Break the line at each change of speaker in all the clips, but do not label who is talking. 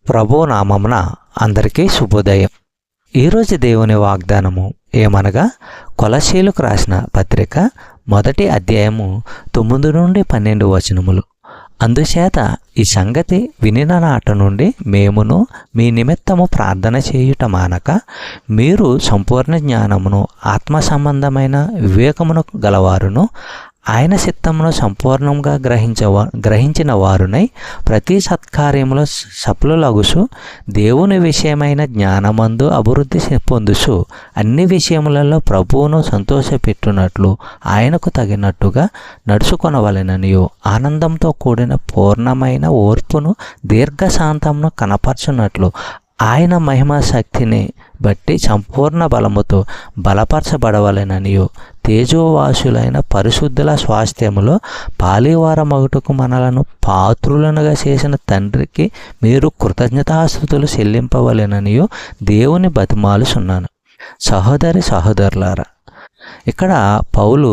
ప్రభువు నామమున అందరికీ శుభోదయం. ఈరోజు దేవుని వాగ్దానము ఏమనగా, కొలస్సీలకు రాసిన పత్రిక 1వ అధ్యాయము 9 నుండి 12 వచనములు. అందుచేత ఈ సంగతి వినిన నాట నుండి మేమును మీ నిమిత్తము ప్రార్థన చేయుట మానక, మీరు సంపూర్ణ జ్ఞానమును ఆత్మ సంబంధమైన వివేకమును గలవారును ఆయన చిత్తమును సంపూర్ణంగా గ్రహించిన వారునై ప్రతి సత్కార్యములో సఫలులగుచు దేవుని విషయమైన జ్ఞానమందు అభివృద్ధి పొందుచు అన్ని విషయములలో ప్రభువును సంతోషపెట్టునట్లు ఆయనకు తగినట్టుగా నడుచుకొనవలెననియు, ఆనందంతో కూడిన పూర్ణమైన ఓర్పును దీర్ఘశాంతమును కనపరచునట్లు ఆయన మహిమ శక్తిని బట్టి సంపూర్ణ బలముతో బలపరచబడవలెననియు, తేజోవాసులైన పరిశుద్ధుల స్వాస్థ్యములో పాలివారమగుటకు మనలను పాత్రులనుగా చేసిన తండ్రికి మీరు కృతజ్ఞతాస్తుతులు చెల్లింపవలెననియు దేవుని బతిమాలుచున్నాను. సహోదరులారా, ఇక్కడ పౌలు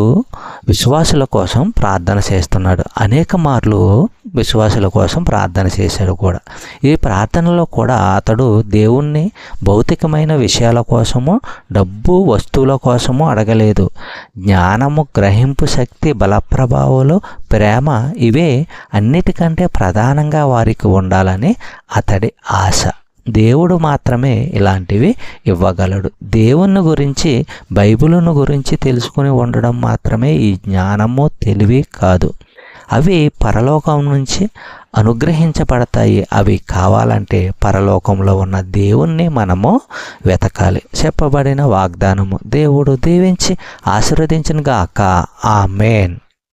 విశ్వాసుల కోసం ప్రార్థన చేస్తున్నాడు. అనేక మార్లు విశ్వాసుల కోసం ప్రార్థన చేశాడు కూడా. ఈ ప్రార్థనలో కూడా అతడు దేవుణ్ణి భౌతికమైన విషయాల కోసము, డబ్బు వస్తువుల కోసము అడగలేదు. జ్ఞానము, గ్రహింపు శక్తి, బలప్రభావాలు, ప్రేమ ఇవే అన్నిటికంటే ప్రధానంగా వారికి ఉండాలని అతడి ఆశ. దేవుడు మాత్రమే ఇలాంటివి ఇవ్వగలడు. దేవుని గురించి, బైబిలును గురించి తెలుసుకుని ఉండడం మాత్రమే ఈ జ్ఞానము, తెలివి కాదు. అవి పరలోకం నుంచి అనుగ్రహించబడతాయి. అవి కావాలంటే పరలోకంలో ఉన్న దేవుణ్ణి మనము వెతకాలి. చెప్పబడిన వాగ్దానము దేవుడు దీవించి ఆశీర్వదించును గాక. ఆమేన్.